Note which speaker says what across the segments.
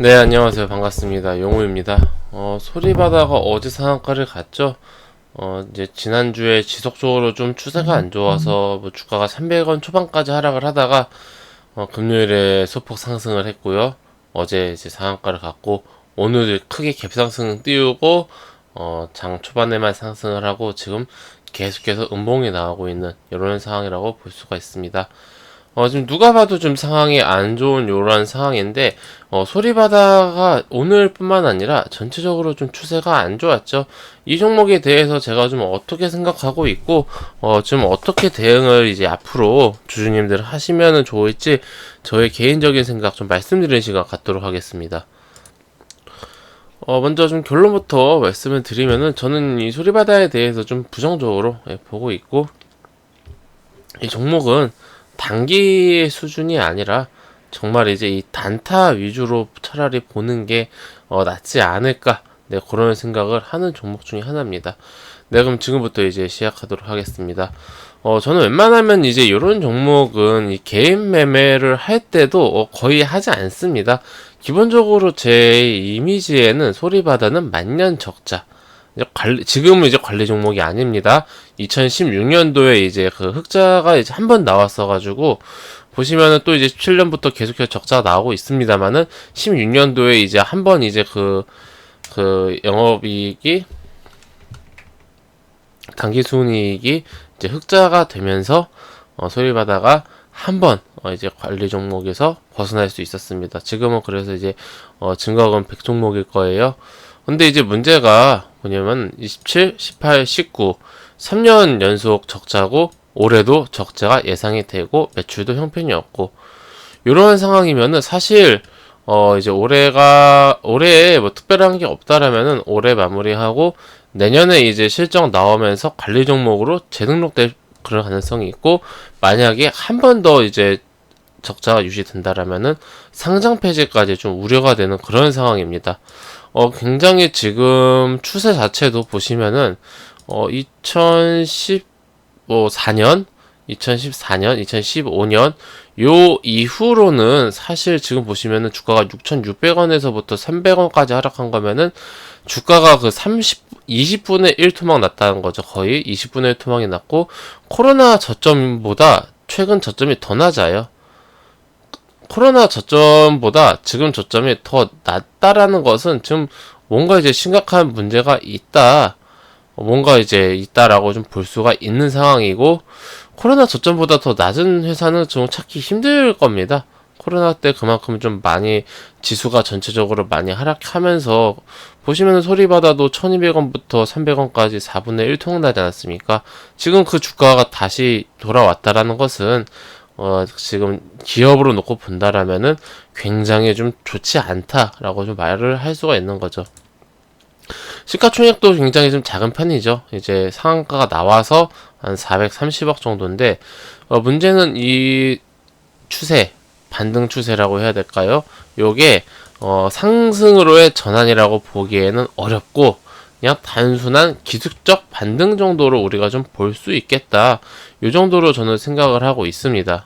Speaker 1: 네, 안녕하세요. 반갑습니다. 용우입니다. 소리바다가 어제 상한가를 갔죠? 이제 지난주에 지속적으로 좀 추세가 안 좋아서 뭐 주가가 300원 초반까지 하락을 하다가 금요일에 소폭 상승을 했고요. 어제 이제 상한가를 갔고 오늘 크게 갭상승 띄우고 장 초반에만 상승을 하고 지금 계속해서 음봉이 나오고 있는 이런 상황이라고 볼 수가 있습니다. 지금 누가 봐도 좀 상황이 안 좋은 요런 상황인데, 소리바다가 오늘뿐만 아니라 전체적으로 좀 추세가 안 좋았죠. 이 종목에 대해서 제가 좀 어떻게 생각하고 있고, 좀 어떻게 대응을 이제 앞으로 주주님들 하시면은 좋을지, 저의 개인적인 생각 좀 말씀드리는 시간 갖도록 하겠습니다. 먼저 좀 결론부터 말씀을 드리면은, 저는 이 소리바다에 대해서 좀 부정적으로 보고 있고, 이 종목은 단기 수준이 아니라 정말 이제 이 단타 위주로 차라리 보는 게 낫지 않을까, 네, 그런 생각을 하는 종목 중에 하나입니다. 네, 그럼 지금부터 이제 시작하도록 하겠습니다. 저는 웬만하면 이제 이런 종목은 이 개인 매매를 할 때도 거의 하지 않습니다. 기본적으로 제 이미지에는 소리바다는 만년 적자, 지금은 이제 관리 종목이 아닙니다. 2016년도에 이제 그 흑자가 이제 한 번 나왔어가지고, 보시면은 또 이제 17년부터 계속해서 적자가 나오고 있습니다만은, 16년도에 이제 한 번 이제 그 영업이익이, 당기순이익이 이제 흑자가 되면서, 소리바다가 한 번, 이제 관리 종목에서 벗어날 수 있었습니다. 지금은 그래서 이제, 증거금 100종목일 거예요. 근데 이제 문제가 뭐냐면 27, 18, 19 3년 연속 적자고 올해도 적자가 예상이 되고 매출도 형편이었고 이런 상황이면은 사실 이제 올해에 뭐 특별한 게 없다라면은 올해 마무리하고 내년에 이제 실적 나오면서 관리 종목으로 재등록될 그런 가능성이 있고, 만약에 한 번 더 이제 적자가 유지된다라면은 상장 폐지까지 좀 우려가 되는 그런 상황입니다. 굉장히 지금 추세 자체도 보시면은 2014년, 2015년 요 이후로는 사실 지금 보시면은 주가가 6,600원에서부터 300원까지 하락한 거면은 주가가 그 20분의 1 토막 났다는 거죠. 거의 20분의 1 토막이 났고, 코로나 저점보다 최근 저점이 더 낮아요. 코로나 저점보다 지금 저점이 더 낮다라는 것은 지금 뭔가 이제 심각한 문제가 있다, 뭔가 이제 있다라고 좀 볼 수가 있는 상황이고, 코로나 저점보다 더 낮은 회사는 좀 찾기 힘들 겁니다. 코로나 때 그만큼 좀 많이 지수가 전체적으로 많이 하락하면서 보시면은 소리바다도 1200원부터 300원까지 4분의 1 통나지 않았습니까? 지금 그 주가가 다시 돌아왔다라는 것은 지금 기업으로 놓고 본다라면은 굉장히 좀 좋지 않다라고 좀 말을 할 수가 있는 거죠. 시가총액도 굉장히 좀 작은 편이죠. 이제 상한가가 나와서 한 430억 정도인데, 문제는 이 추세, 반등 추세라고 해야 될까요? 요게 상승으로의 전환이라고 보기에는 어렵고, 그냥 단순한 기술적 반등 정도로 우리가 좀 볼 수 있겠다, 요 정도로 저는 생각을 하고 있습니다.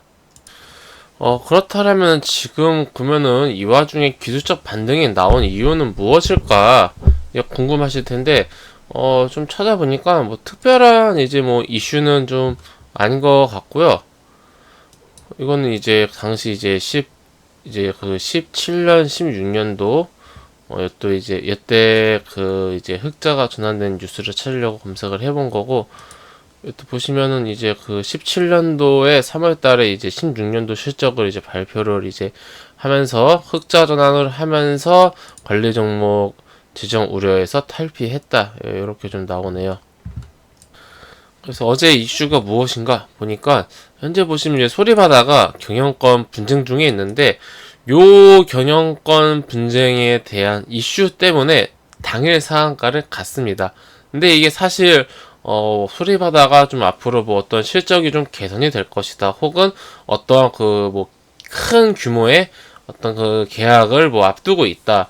Speaker 1: 그렇다면 지금 그러면은 이 와중에 기술적 반등이 나온 이유는 무엇일까 궁금하실 텐데, 좀 찾아보니까 뭐 특별한 이제 뭐 이슈는 좀 아닌 것 같고요. 이거는 이제 당시 이제 이제 그 17년, 16년도 또 이제 이때 그 이제 흑자가 전환된 뉴스를 찾으려고 검색을 해본 거고, 또 보시면은 이제 그 17년도에 3월 달에 이제 16년도 실적을 이제 발표를 이제 하면서 흑자 전환을 하면서 관리 종목 지정 우려에서 탈피했다, 이렇게 좀 나오네요. 그래서 어제 이슈가 무엇인가 보니까, 현재 보시면 이제 소리바다가 경영권 분쟁 중에 있는데, 요 경영권 분쟁에 대한 이슈 때문에 당일 상한가를 갔습니다. 근데 이게 사실 소리바다가 좀 앞으로 뭐 어떤 실적이 좀 개선이 될 것이다, 혹은 어떠한 그 뭐 큰 규모의 어떤 그 계약을 뭐 앞두고 있다,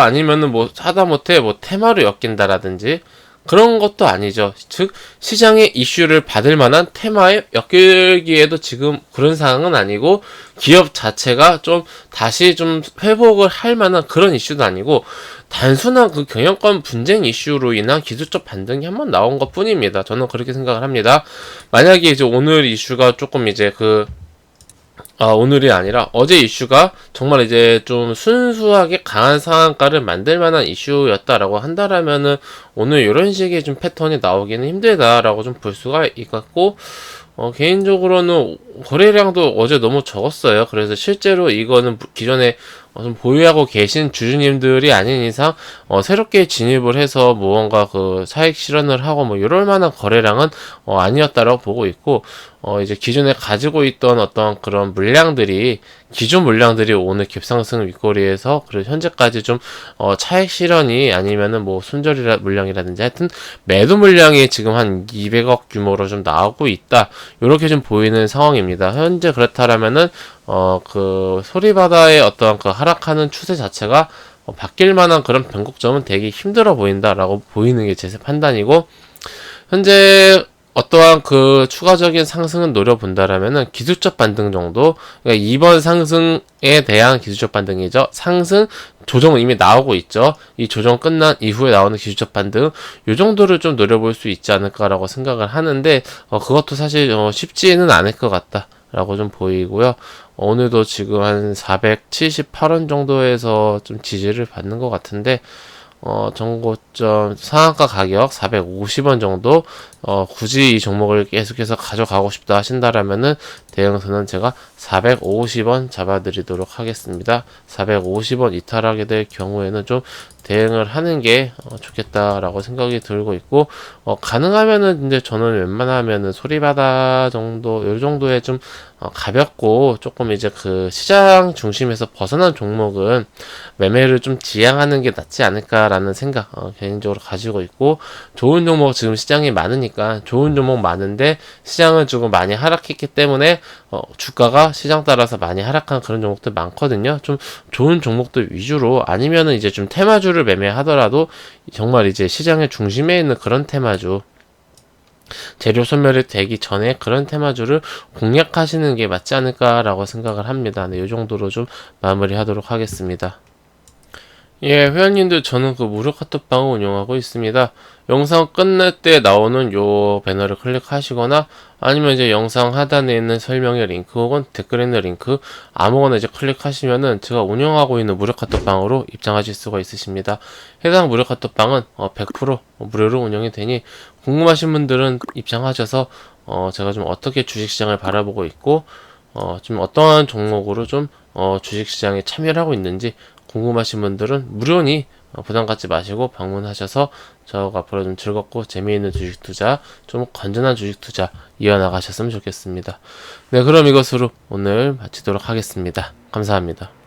Speaker 1: 아니면은 뭐 하다못해 뭐 테마로 엮인다라든지 그런 것도 아니죠. 즉 시장의 이슈를 받을 만한 테마에 엮이기에도 지금 그런 상황은 아니고, 기업 자체가 좀 다시 좀 회복을 할 만한 그런 이슈도 아니고, 단순한 그 경영권 분쟁 이슈로 인한 기술적 반등이 한번 나온 것 뿐입니다. 저는 그렇게 생각을 합니다. 만약에 이제 오늘 이슈가 조금 이제 오늘이 아니라 어제 이슈가 정말 이제 좀 순수하게 강한 상한가를 만들 만한 이슈였다라고 한다라면은 오늘 이런 식의 좀 패턴이 나오기는 힘들다라고 좀 볼 수가 있겠고, 개인적으로는 거래량도 어제 너무 적었어요. 그래서 실제로 이거는 기존에 좀 보유하고 계신 주주님들이 아닌 이상 새롭게 진입을 해서 무언가 그 사익 실현을 하고 뭐 이럴 만한 거래량은 아니었다라고 보고 있고, 이제 기존에 가지고 있던 어떤 그런 물량들이, 기존 물량들이 오늘 갭상승 윗거리에서 그리고 현재까지 좀 차익 실현이 아니면은 뭐 손절이라 물량이라든지 하여튼 매도 물량이 지금 한 200억 규모로 좀 나오고 있다, 요렇게 좀 보이는 상황입니다. 현재 그렇다라면은 그 소리바다의 어떤 그 하락하는 추세 자체가 바뀔 만한 그런 변곡점은 되게 힘들어 보인다라고 보이는 게 제 판단이고, 현재 어떠한 그 추가적인 상승은 노려본다라면은 기술적 반등 정도, 그러니까 이번 상승에 대한 기술적 반등이죠. 상승 조정은 이미 나오고 있죠. 이 조정 끝난 이후에 나오는 기술적 반등, 요 정도를 좀 노려볼 수 있지 않을까라고 생각을 하는데, 그것도 사실 쉽지는 않을 것 같다라고 좀 보이고요. 오늘도 지금 한 478원 정도에서 좀 지지를 받는 것 같은데, 정고점 상한가 가격 450원 정도, 굳이 이 종목을 계속해서 가져가고 싶다 하신다라면은 대응선은 제가 450원 잡아드리도록 하겠습니다. 450원 이탈하게 될 경우에는 좀 대응을 하는 게 좋겠다라고 생각이 들고 있고, 가능하면은 근데 저는 웬만하면은 소리바다 정도, 요 정도의 좀 가볍고 조금 이제 그 시장 중심에서 벗어난 종목은 매매를 좀 지양하는 게 낫지 않을까라는 생각 개인적으로 가지고 있고, 좋은 종목 지금 시장이 많으니까, 좋은 종목 많은데 시장은 조금 많이 하락했기 때문에 주가가 시장 따라서 많이 하락한 그런 종목들 많거든요. 좀 좋은 종목들 위주로, 아니면은 이제 좀 테마주를 매매하더라도 정말 이제 시장의 중심에 있는 그런 테마주, 재료 소멸이 되기 전에 그런 테마주를 공략하시는 게 맞지 않을까라고 생각을 합니다. 네, 이 정도로 좀 마무리하도록 하겠습니다. 예, 회원님들, 저는 그 무료 카톡방을 운영하고 있습니다. 영상 끝날 때 나오는 요 배너를 클릭하시거나, 아니면 이제 영상 하단에 있는 설명의 링크 혹은 댓글에 있는 링크 아무거나 이제 클릭하시면은 제가 운영하고 있는 무료 카톡방으로 입장하실 수가 있으십니다. 해당 무료 카톡방은 100% 무료로 운영이 되니, 궁금하신 분들은 입장하셔서 제가 좀 어떻게 주식시장을 바라보고 있고, 좀 어떠한 종목으로 좀 주식시장에 참여를 하고 있는지 궁금하신 분들은 무료니 부담 갖지 마시고 방문하셔서 저하고 앞으로 좀 즐겁고 재미있는 주식 투자, 좀 건전한 주식 투자 이어나가셨으면 좋겠습니다. 네, 그럼 이것으로 오늘 마치도록 하겠습니다. 감사합니다.